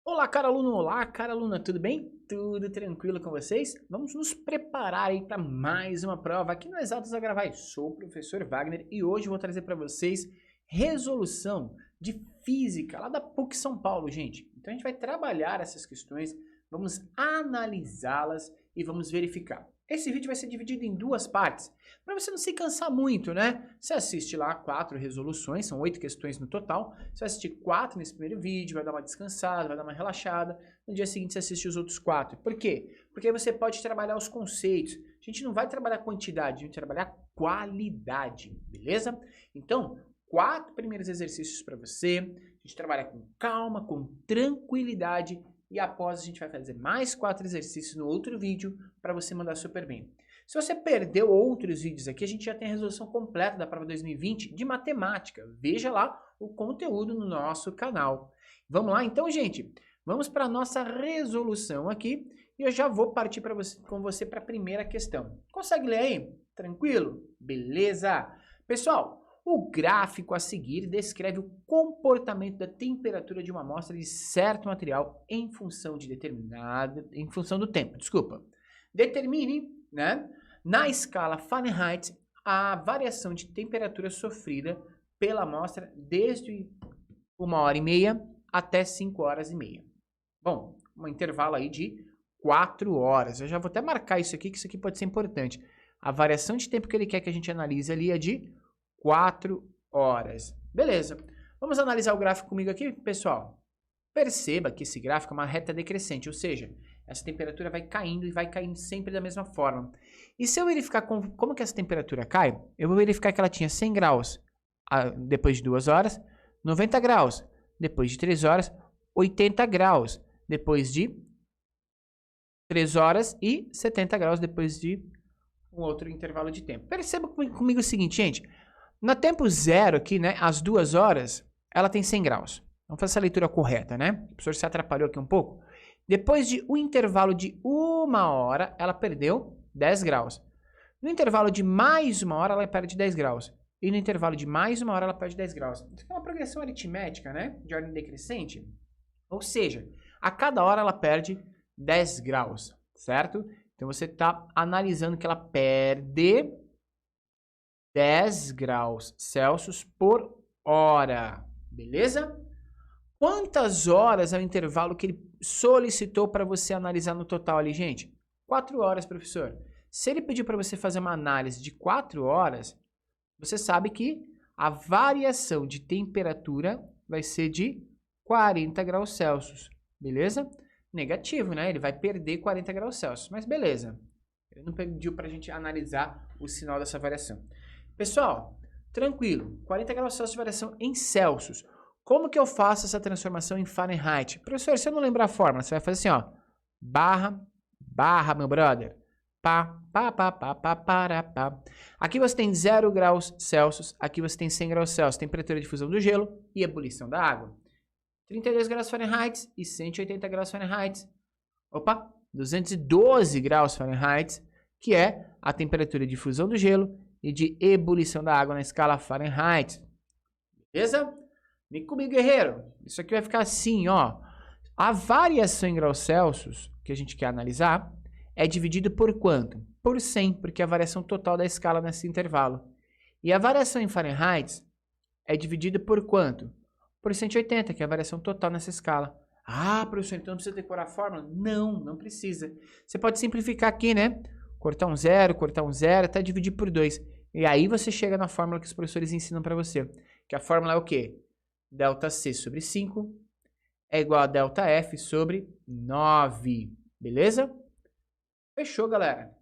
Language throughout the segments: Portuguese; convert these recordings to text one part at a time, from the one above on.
Olá, caro aluno, olá, cara aluna, tudo bem? Tudo tranquilo com vocês? Vamos nos preparar aí para mais uma prova aqui no Exatos Agravai. Sou o professor Wagner e hoje vou trazer para vocês resolução de física lá da PUC São Paulo, gente. Então a gente vai trabalhar essas questões, vamos analisá-las e vamos verificar. Esse vídeo vai ser dividido em duas partes, para você não se cansar muito, né? Você assiste lá 4 resoluções, são 8 questões no total. Você vai assistir 4 nesse primeiro vídeo, vai dar uma descansada, vai dar uma relaxada. No dia seguinte você assiste os outros 4. Por quê? Porque aí você pode trabalhar os conceitos. A gente não vai trabalhar quantidade, a gente vai trabalhar qualidade, beleza? Então, 4 primeiros exercícios para você. A gente trabalha com calma, com tranquilidade. E após a gente vai fazer mais 4 exercícios no outro vídeo para você mandar super bem. Se você perdeu outros vídeos aqui, a gente já tem a resolução completa da prova 2020 de matemática. Veja lá o conteúdo no nosso canal. Vamos lá então, gente? Vamos para a nossa resolução aqui e eu já vou partir com você para a primeira questão. Consegue ler aí? Tranquilo? Beleza? Pessoal, o gráfico a seguir descreve o comportamento da temperatura de uma amostra de certo material em função do tempo, desculpa. Determine, né, na escala Fahrenheit a variação de temperatura sofrida pela amostra desde 1h30 até 5h30. Bom, um intervalo aí de 4 horas. Eu já vou até marcar isso aqui, que isso aqui pode ser importante. A variação de tempo que ele quer que a gente analise ali é de 4 horas. Beleza. Vamos analisar o gráfico comigo aqui, pessoal. Perceba que esse gráfico é uma reta decrescente, ou seja, essa temperatura vai caindo e vai caindo sempre da mesma forma. E se eu verificar como que essa temperatura cai, eu vou verificar que ela tinha 100 graus depois de 2 horas, 90 graus depois de 3 horas, 80 graus depois de 3 horas e 70 graus depois de um outro intervalo de tempo. Perceba comigo o seguinte, gente. No tempo zero aqui, né, às 2 horas, ela tem 100 graus. Vamos fazer essa leitura correta, né? O professor se atrapalhou aqui um pouco. Depois de um intervalo de 1 hora, ela perdeu 10 graus. No intervalo de mais 1 hora, ela perde 10 graus. E no intervalo de mais 1 hora, ela perde 10 graus. Isso é uma progressão aritmética, né? De ordem decrescente. Ou seja, a cada hora ela perde 10 graus, certo? Então você está analisando que ela perde 10 graus Celsius por hora, beleza? Quantas horas é o intervalo que ele solicitou para você analisar no total ali, gente? 4 horas, professor. Se ele pedir para você fazer uma análise de 4 horas, você sabe que a variação de temperatura vai ser de 40 graus Celsius, beleza? Negativo, né? Ele vai perder 40 graus Celsius, mas beleza. Ele não pediu para a gente analisar o sinal dessa variação. Pessoal, tranquilo, 40 graus Celsius de variação em Celsius. Como que eu faço essa transformação em Fahrenheit? Professor, se eu não lembrar a fórmula, você vai fazer assim, ó. Barra, meu brother. Pá. Aqui você tem 0 graus Celsius, aqui você tem 100 graus Celsius, temperatura de fusão do gelo e ebulição da água. 32 graus Fahrenheit e 180 graus Fahrenheit. Opa, 212 graus Fahrenheit, que é a temperatura de fusão do gelo e de ebulição da água na escala Fahrenheit. Beleza? Vem comigo, guerreiro. Isso aqui vai ficar assim, ó. A variação em graus Celsius, que a gente quer analisar, é dividido por quanto? Por 100, porque é a variação total da escala nesse intervalo. E a variação em Fahrenheit é dividida por quanto? Por 180, que é a variação total nessa escala. Ah, professor, então não precisa decorar a fórmula? Não, não precisa. Você pode simplificar aqui, né? Cortar um zero, até dividir por 2. E aí você chega na fórmula que os professores ensinam para você. Que a fórmula é o quê? Delta C sobre 5 é igual a delta F sobre 9. Beleza? Fechou, galera.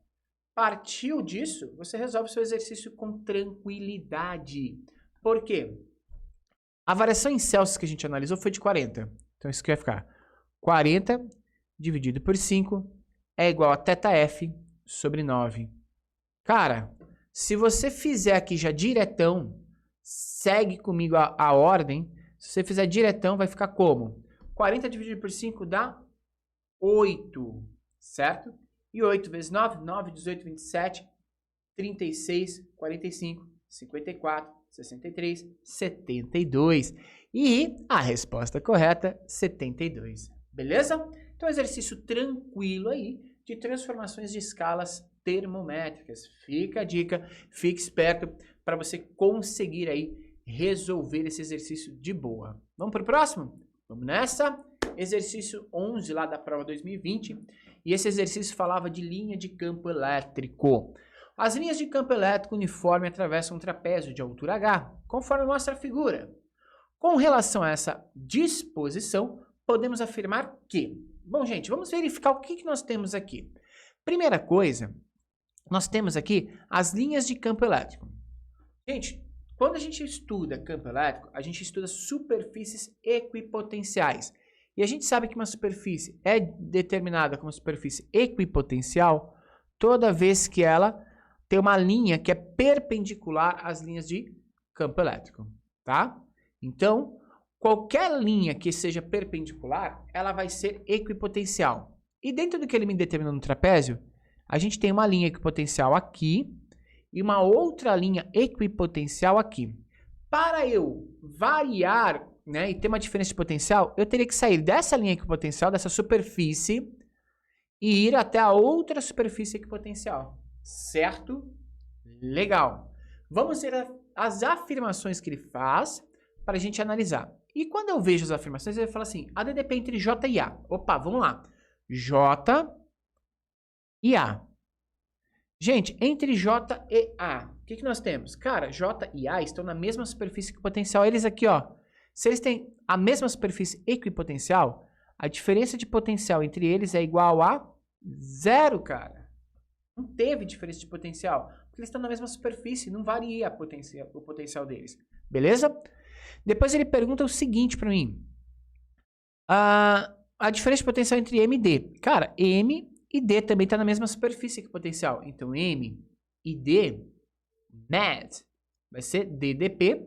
Partiu disso, você resolve o seu exercício com tranquilidade. Por quê? A variação em Celsius que a gente analisou foi de 40. Então isso aqui vai ficar 40 dividido por 5 é igual a θF sobre 9. Cara, se você fizer aqui já diretão, segue comigo a ordem. Se você fizer diretão, vai ficar como? 40 dividido por 5 dá 8, certo? E 8 vezes 9, 9, 18, 27, 36, 45, 54, 63, 72. E a resposta correta, 72. Beleza? Então, exercício tranquilo aí de transformações de escalas termométricas. Fica a dica, fique esperto para você conseguir aí resolver esse exercício de boa. Vamos para o próximo? Vamos nessa? Exercício 11 lá da prova 2020. E esse exercício falava de linha de campo elétrico. As linhas de campo elétrico uniforme atravessam um trapézio de altura H, conforme mostra a figura. Com relação a essa disposição, podemos afirmar que... Bom, gente, vamos verificar o que nós temos aqui. Primeira coisa, nós temos aqui as linhas de campo elétrico. Gente, quando a gente estuda campo elétrico, a gente estuda superfícies equipotenciais. E a gente sabe que uma superfície é determinada como superfície equipotencial toda vez que ela tem uma linha que é perpendicular às linhas de campo elétrico, tá? Então, qualquer linha que seja perpendicular, ela vai ser equipotencial. E dentro do que ele me determinou no trapézio, a gente tem uma linha equipotencial aqui e uma outra linha equipotencial aqui. Para eu variar, né, e ter uma diferença de potencial, eu teria que sair dessa linha equipotencial, dessa superfície, e ir até a outra superfície equipotencial. Certo? Legal. Vamos ver as afirmações que ele faz para a gente analisar. E quando eu vejo as afirmações, ele fala assim, a DDP entre J e A. Opa, vamos lá. J e A. Gente, entre J e A, o que nós temos? Cara, J e A estão na mesma superfície equipotencial. Eles aqui, ó, se eles têm a mesma superfície equipotencial, a diferença de potencial entre eles é igual a 0, cara. Não teve diferença de potencial, porque eles estão na mesma superfície, não varia o potencial deles. Beleza? Depois ele pergunta o seguinte para mim. A diferença de potencial entre M e D. Cara, M e D também está na mesma superfície equipotencial. Então, M e D, MED, vai ser DDP,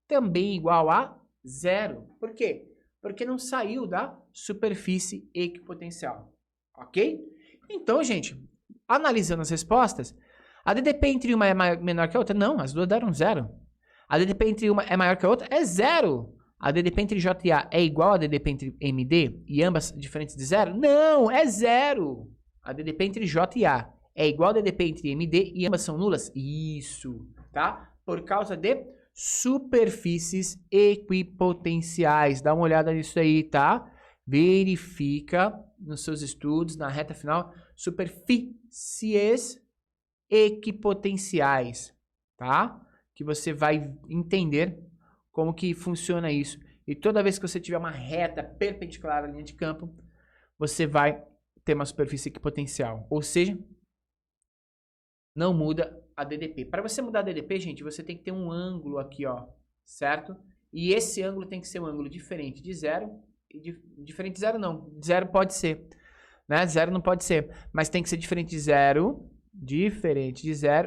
também igual a 0. Por quê? Porque não saiu da superfície equipotencial. Ok? Então, gente, analisando as respostas, a DDP entre uma é menor que a outra? Não, as duas deram 0. A DDP entre uma é maior que a outra? É 0. A DDP entre J e A é igual a DDP entre M e D? E ambas diferentes de 0? Não, é 0. A DDP entre J e A é igual a DDP entre M e D e ambas são nulas? Isso, tá? Por causa de superfícies equipotenciais. Dá uma olhada nisso aí, tá? Verifica nos seus estudos, na reta final, superfícies equipotenciais, tá? Que você vai entender como que funciona isso. E toda vez que você tiver uma reta perpendicular à linha de campo, você vai ter uma superfície equipotencial. Ou seja, não muda a DDP. Para você mudar a DDP, gente, você tem que ter um ângulo aqui, ó, certo? E esse ângulo tem que ser um ângulo diferente de 0. Diferente de 0 não, 0 pode ser, né? 0 não pode ser, mas tem que ser diferente de 0,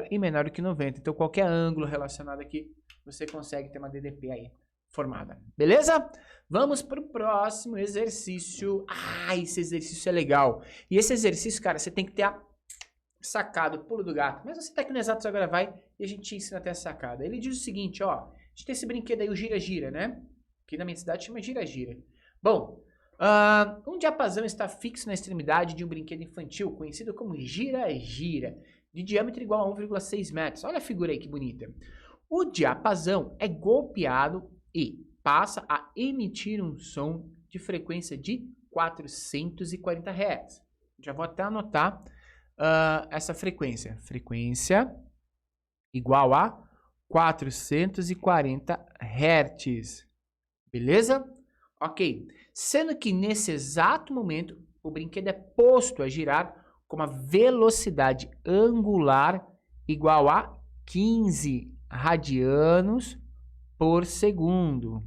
e menor do que 90. Então, qualquer ângulo relacionado aqui, você consegue ter uma DDP aí formada. Beleza? Vamos para o próximo exercício. Ah, esse exercício é legal. E esse exercício, cara, você tem que ter sacado o pulo do gato. Mas você tá aqui no Exatos Agora Vai e a gente te ensina até a sacada. Ele diz o seguinte, ó. A gente tem esse brinquedo aí, o gira-gira, né? Aqui na minha cidade chama gira-gira. Bom, um diapasão está fixo na extremidade de um brinquedo infantil, conhecido como gira-gira, de diâmetro igual a 1,6 metros. Olha a figura aí que bonita. O diapasão é golpeado e passa a emitir um som de frequência de 440 Hz. Já vou até anotar essa frequência. Frequência igual a 440 Hz. Beleza? Ok. Sendo que nesse exato momento o brinquedo é posto a girar com uma velocidade angular igual a 15 radianos por segundo.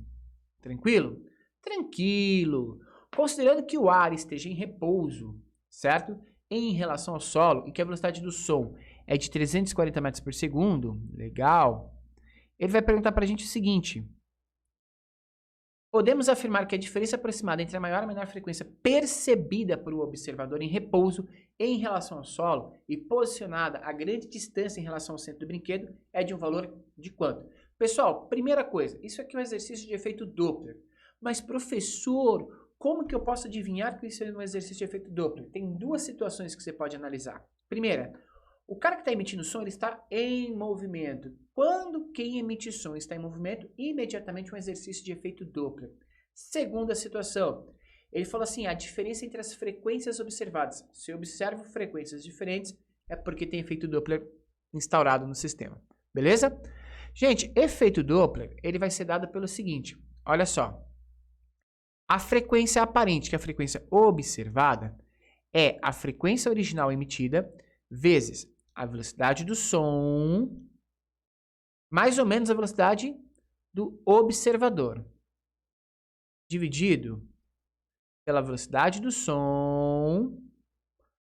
Tranquilo? Tranquilo. Considerando que o ar esteja em repouso, certo? Em relação ao solo e que a velocidade do som é de 340 metros por segundo, legal. Ele vai perguntar para a gente o seguinte. Podemos afirmar que a diferença aproximada entre a maior e menor frequência percebida por um observador em repouso em relação ao solo e posicionada a grande distância em relação ao centro do brinquedo é de um valor de quanto? Pessoal, primeira coisa, isso aqui é um exercício de efeito Doppler. Mas, professor, como que eu posso adivinhar que isso é um exercício de efeito Doppler? Tem duas situações que você pode analisar. Primeira, o cara que está emitindo som, ele está em movimento. Quando quem emite som está em movimento, imediatamente um exercício de efeito Doppler. Segunda situação, ele falou assim, a diferença entre as frequências observadas. Se eu observo frequências diferentes, é porque tem efeito Doppler instaurado no sistema. Beleza? Gente, efeito Doppler, ele vai ser dado pelo seguinte, olha só. A frequência aparente, que é a frequência observada, é a frequência original emitida vezes a velocidade do som, mais ou menos a velocidade do observador, dividido pela velocidade do som,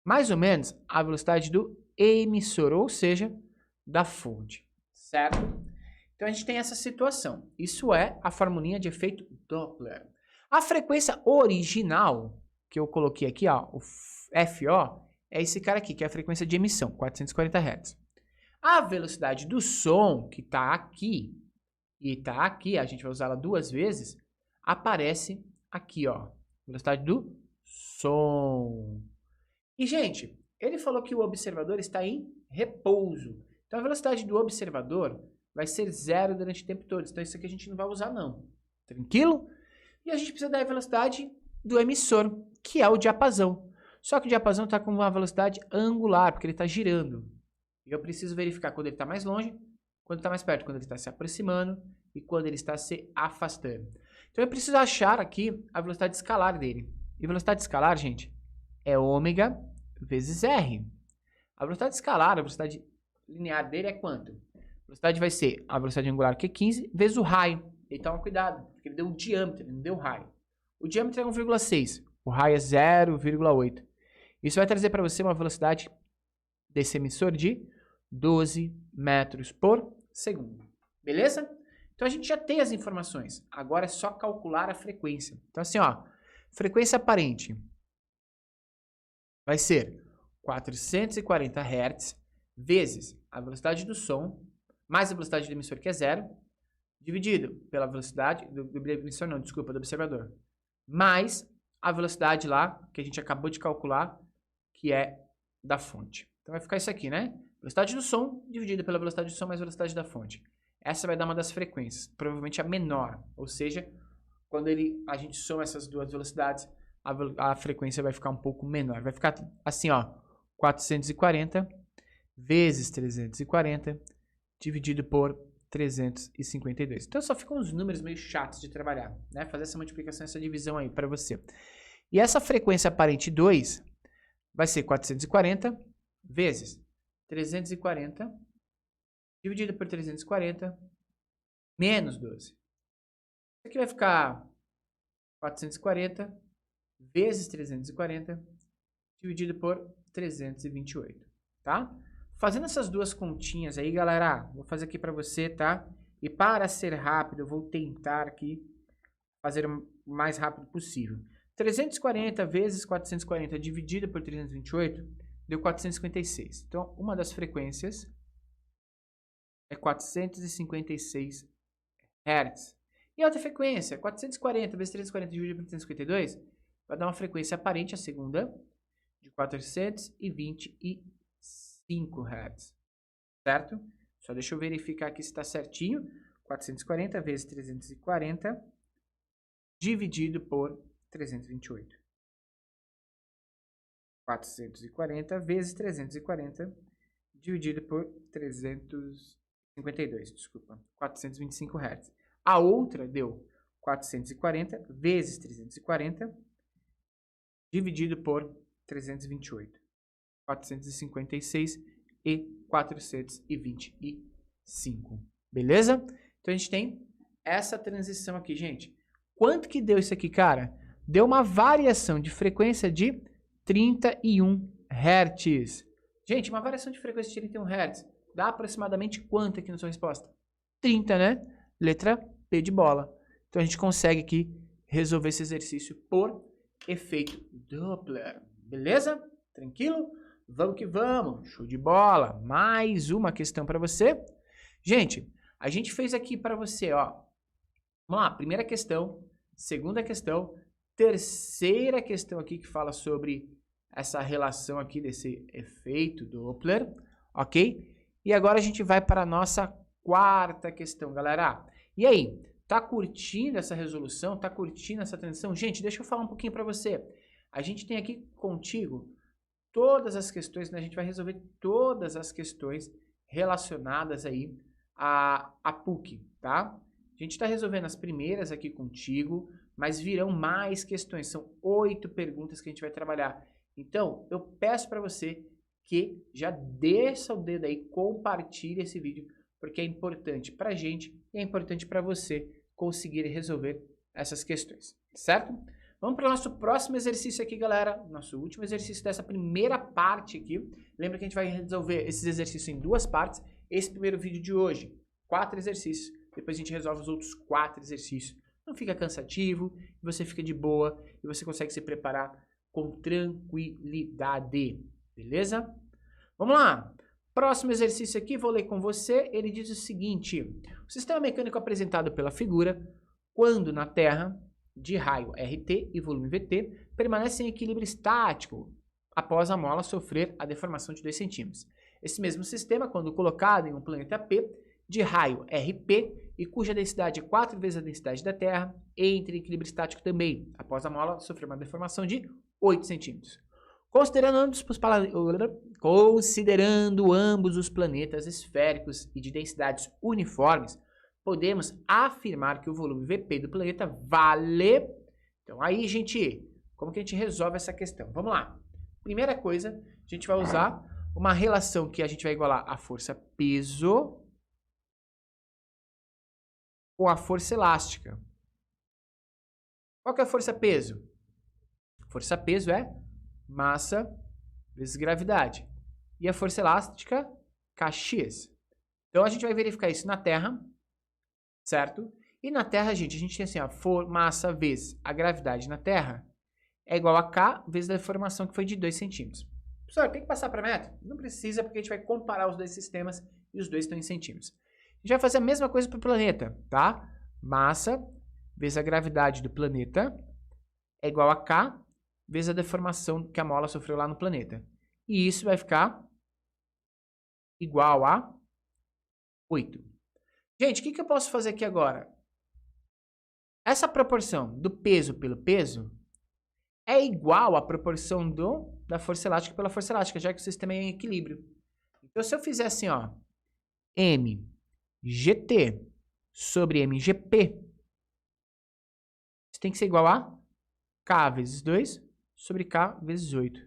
mais ou menos a velocidade do emissor, ou seja, da fonte, certo? Então a gente tem essa situação. Isso é a formulinha de efeito Doppler. A frequência original, que eu coloquei aqui, ó, o FO, é esse cara aqui, que é a frequência de emissão, 440 Hz. A velocidade do som, que está aqui, e está aqui, a gente vai usar ela duas vezes, aparece aqui, ó, velocidade do som. E, gente, ele falou que o observador está em repouso. Então, a velocidade do observador vai ser zero durante o tempo todo. Então, isso aqui a gente não vai usar, não. Tranquilo? E a gente precisa da velocidade do emissor, que é o diapasão. Só que o diapasão está com uma velocidade angular, porque ele está girando. E eu preciso verificar quando ele está mais longe, quando está mais perto, quando ele está se aproximando e quando ele está se afastando. Então eu preciso achar aqui a velocidade escalar dele. E a velocidade escalar, gente, é ômega vezes R. A velocidade escalar, a velocidade linear dele é quanto? A velocidade vai ser a velocidade angular, que é 15, vezes o raio. Então, cuidado, porque ele deu o diâmetro, ele não deu o raio. O diâmetro é 1,6, o raio é 0,8. Isso vai trazer para você uma velocidade desse emissor de 12 metros por segundo. Beleza? Então, a gente já tem as informações. Agora é só calcular a frequência. Então, assim, ó, frequência aparente vai ser 440 Hz vezes a velocidade do som, mais a velocidade do emissor, que é 0, dividido pela velocidade do emissor, não, desculpa, do observador, mais a velocidade lá, que a gente acabou de calcular, que é da fonte. Então vai ficar isso aqui, né? Velocidade do som dividida pela velocidade do som mais a velocidade da fonte. Essa vai dar uma das frequências, provavelmente a menor, ou seja, quando a gente soma essas duas velocidades, a frequência vai ficar um pouco menor. Vai ficar assim, ó, 440 vezes 340 dividido por 352. Então só ficam uns números meio chatos de trabalhar, né? Fazer essa multiplicação, essa divisão aí para você. E essa frequência aparente 2 vai ser 440 vezes 340 dividido por 340 menos 12. Isso aqui vai ficar 440 vezes 340 dividido por 328, tá? Fazendo essas duas continhas aí, galera, vou fazer aqui para você, tá? E para ser rápido, eu vou tentar aqui fazer o mais rápido possível. 340 vezes 440 dividido por 328 deu 456. Então, uma das frequências é 456 Hz. E a outra frequência, 440 vezes 340 dividido por 352, vai dar uma frequência aparente, a segunda, de 425 Hz, certo? Só deixa eu verificar aqui se está certinho. 440 vezes 340 dividido por 328. 440 vezes 340 dividido por 352, desculpa, 425 Hz. A outra deu 440 vezes 340 dividido por 328. 456 e 425. Beleza? Então a gente tem essa transição aqui, gente. Quanto que deu isso aqui, cara? Deu uma variação de frequência de 31 Hz. Gente, uma variação de frequência de 31 Hz dá aproximadamente quanto aqui na sua resposta? 30, né? Letra P de bola. Então a gente consegue aqui resolver esse exercício por efeito Doppler. Beleza? Tranquilo? Vamos que vamos. Show de bola. Mais uma questão para você. Gente, a gente fez aqui para você, ó. Vamos lá, primeira questão, segunda questão, terceira questão aqui que fala sobre essa relação aqui desse efeito Doppler, ok? E agora a gente vai para a nossa quarta questão, galera. E aí, tá curtindo essa resolução? Tá curtindo essa transição? Gente, deixa eu falar um pouquinho para você. A gente tem aqui contigo todas as questões, né? A gente vai resolver todas as questões relacionadas aí à PUC, tá? A gente está resolvendo as primeiras aqui contigo, mas virão mais questões. São 8 perguntas que a gente vai trabalhar. Então, eu peço para você que já desça o dedo aí, compartilhe esse vídeo, porque é importante para a gente e é importante para você conseguir resolver essas questões, certo? Vamos para o nosso próximo exercício aqui, galera. Nosso último exercício dessa primeira parte aqui. Lembra que a gente vai resolver esses exercícios em 2 partes. Esse primeiro vídeo de hoje, 4 exercícios. Depois a gente resolve os outros 4 exercícios. Não fica cansativo, você fica de boa e você consegue se preparar com tranquilidade. Beleza? Vamos lá. Próximo exercício aqui, vou ler com você. Ele diz o seguinte: o sistema mecânico apresentado pela figura, quando na Terra, de raio RT e volume VT, permanece em equilíbrio estático após a mola sofrer a deformação de 2 centímetros. Esse mesmo sistema, quando colocado em um planeta P, de raio RP, e cuja densidade é 4 vezes a densidade da Terra, entra em equilíbrio estático também, após a mola sofrer uma deformação de 8 centímetros. Considerando ambos os planetas esféricos e de densidades uniformes, podemos afirmar que o volume VP do planeta vale... Então aí, gente, como que a gente resolve essa questão? Vamos lá. Primeira coisa, a gente vai usar uma relação que a gente vai igualar a força peso com a força elástica. Qual que é a força peso? Força peso é massa vezes gravidade. E a força elástica, kx. Então a gente vai verificar isso na Terra, certo? E na Terra, gente, a gente tem assim, ó, massa vezes a gravidade na Terra é igual a K vezes a deformação que foi de 2 centímetros. Professor, tem que passar para metro? Não precisa, porque a gente vai comparar os 2 sistemas e os 2 estão em centímetros. A gente vai fazer a mesma coisa para o planeta, tá? Massa vezes a gravidade do planeta é igual a K vezes a deformação que a mola sofreu lá no planeta. E isso vai ficar igual a 8. Gente, o que eu posso fazer aqui agora? Essa proporção do peso pelo peso é igual à proporção da força elástica pela força elástica, já que o sistema é em equilíbrio. Então, se eu fizer assim, ó, mgt sobre mgp, isso tem que ser igual a k vezes 2 sobre k vezes 8.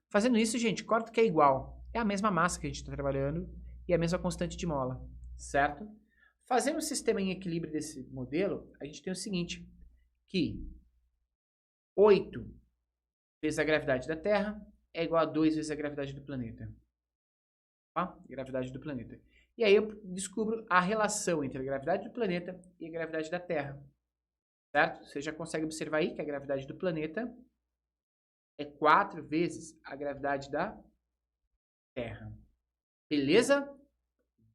Fazendo isso, gente, corta que é igual. É a mesma massa que a gente está trabalhando e a mesma constante de mola, certo? Fazendo o sistema em equilíbrio desse modelo, a gente tem o seguinte, que 8 vezes a gravidade da Terra é igual a 2 vezes a gravidade do planeta. Tá? Gravidade do planeta. E aí eu descubro a relação entre a gravidade do planeta e a gravidade da Terra. Certo? Você já consegue observar aí que a gravidade do planeta é 4 vezes a gravidade da Terra. Beleza?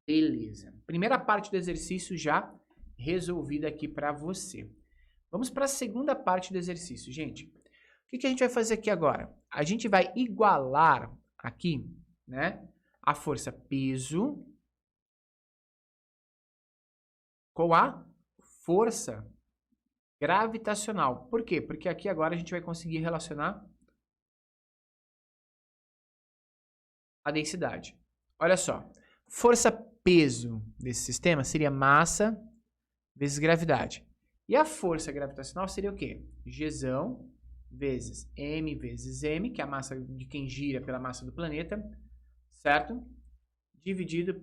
Beleza. Primeira parte do exercício já resolvida aqui para você. Vamos para a segunda parte do exercício, gente. O que a gente vai fazer aqui agora? A gente vai igualar aqui, né, a força peso com a força gravitacional. Por quê? Porque aqui agora a gente vai conseguir relacionar a densidade. Olha só, força peso desse sistema seria massa vezes gravidade. E a força gravitacional seria o quê? Gzão vezes m, que é a massa de quem gira pela massa do planeta, certo? Dividido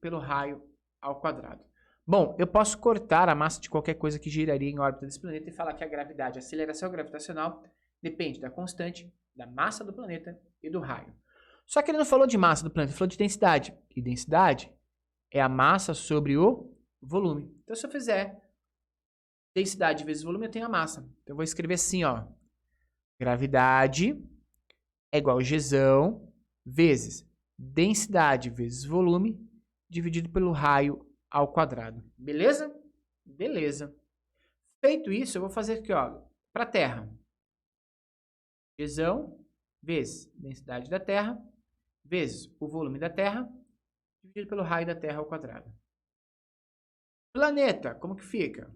pelo raio ao quadrado. Bom, eu posso cortar a massa de qualquer coisa que giraria em órbita desse planeta e falar que a gravidade, a aceleração gravitacional, depende da constante, da massa do planeta e do raio. Só que ele não falou de massa do planeta, ele falou de densidade. E densidade é a massa sobre o volume. Então, se eu fizer densidade vezes volume, eu tenho a massa. Então, eu vou escrever assim, ó. Gravidade é igual a Gzão vezes densidade vezes volume dividido pelo raio ao quadrado. Beleza? Beleza. Feito isso, eu vou fazer aqui, ó, para a Terra. Gzão vezes densidade da Terra vezes o volume da Terra dividido pelo raio da Terra ao quadrado. Planeta, como que fica?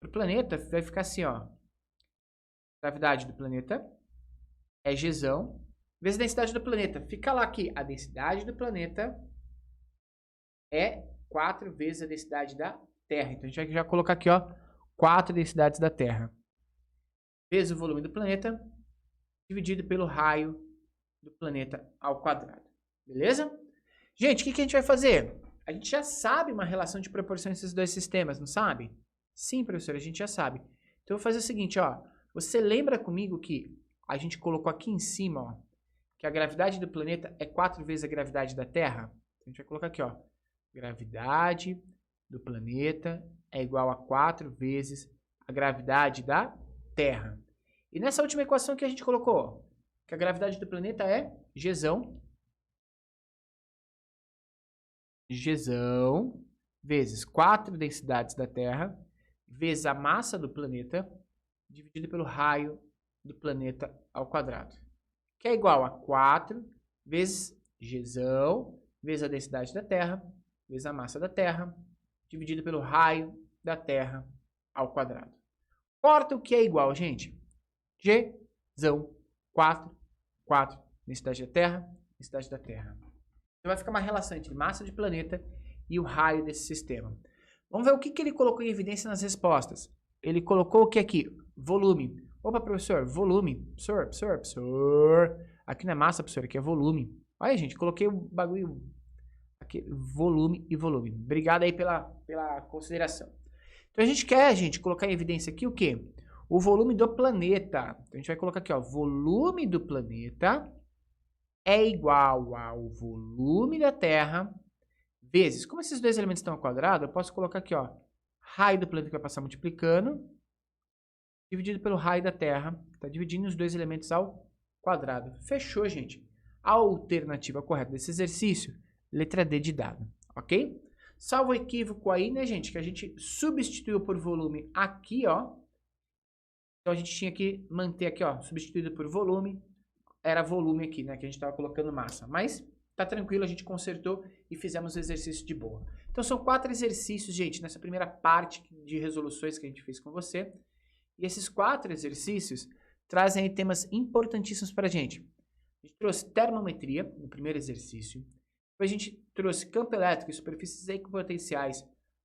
O planeta vai ficar assim, ó. Gravidade do planeta é Gzão vezes a densidade do planeta. Fica lá que a densidade do planeta é 4 vezes a densidade da Terra. Então a gente vai já colocar aqui, ó, 4 densidades da Terra. Vezes o volume do planeta dividido pelo raio do planeta ao quadrado. Beleza? Gente, o que a gente vai fazer? A gente já sabe uma relação de proporção desses dois sistemas, não sabe? Sim, professor, a gente já sabe. Então eu vou fazer o seguinte, ó. Você lembra comigo que a gente colocou aqui em cima, ó, que a gravidade do planeta é 4 vezes a gravidade da Terra? A gente vai colocar aqui, ó. Gravidade do planeta é igual a 4 vezes a gravidade da Terra. E nessa última equação que a gente colocou, que a gravidade do planeta é Gzão vezes 4 densidades da Terra vezes a massa do planeta dividido pelo raio do planeta ao quadrado. Que é igual a 4 vezes Gzão vezes a densidade da Terra vezes a massa da Terra dividido pelo raio da Terra ao quadrado. Corta o que é igual, gente. Gzão 4, densidade da Terra, densidade da Terra. Então vai ficar uma relação entre massa de planeta e o raio desse sistema. Vamos ver o que ele colocou em evidência nas respostas. Ele colocou o que aqui? Volume. Opa, professor, volume. Professor. Aqui não é massa, professor, aqui é volume. Olha, gente, coloquei o bagulho aqui, volume e volume. Obrigado aí pela consideração. Então a gente quer, gente, colocar em evidência aqui o quê? O volume do planeta. Então a gente vai colocar aqui, ó, volume do planeta é igual ao volume da Terra vezes, como esses dois elementos estão ao quadrado, eu posso colocar aqui, ó, raio do planeta que vai passar multiplicando, dividido pelo raio da Terra, tá dividindo os dois elementos ao quadrado. Fechou, gente. A alternativa correta desse exercício, letra D de dado, ok? Salvo o equívoco aí, né, gente, que a gente substituiu por volume aqui, ó. Então a gente tinha que manter aqui, ó, substituído por volume, era volume aqui, né, que a gente estava colocando massa. Mas tá tranquilo, a gente consertou e fizemos o exercício de boa. Então são 4 exercícios, gente, nessa primeira parte de resoluções que a gente fez com você. E esses 4 exercícios trazem aí temas importantíssimos para a gente. A gente trouxe termometria no primeiro exercício. Depois a gente trouxe campo elétrico e superfícies equipotenciais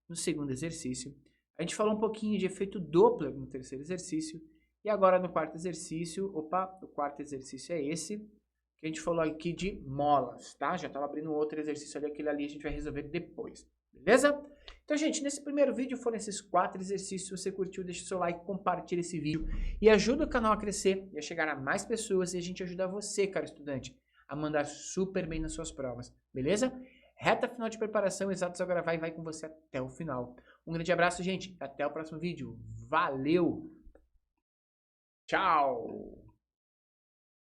no segundo exercício. A gente falou um pouquinho de efeito Doppler no terceiro exercício. E agora no quarto exercício, o quarto exercício é esse, que a gente falou aqui de molas, tá? Já estava abrindo outro exercício ali, aquele ali a gente vai resolver depois, beleza? Então, gente, nesse primeiro vídeo foram esses 4 exercícios. Se você curtiu, deixa o seu like, compartilha esse vídeo e ajuda o canal a crescer e a chegar a mais pessoas e a gente ajudar você, cara estudante, a mandar super bem nas suas provas, beleza? Reta final de preparação, Exatos Agora vai com você até o final. Um grande abraço, gente, até o próximo vídeo. Valeu! Tchau!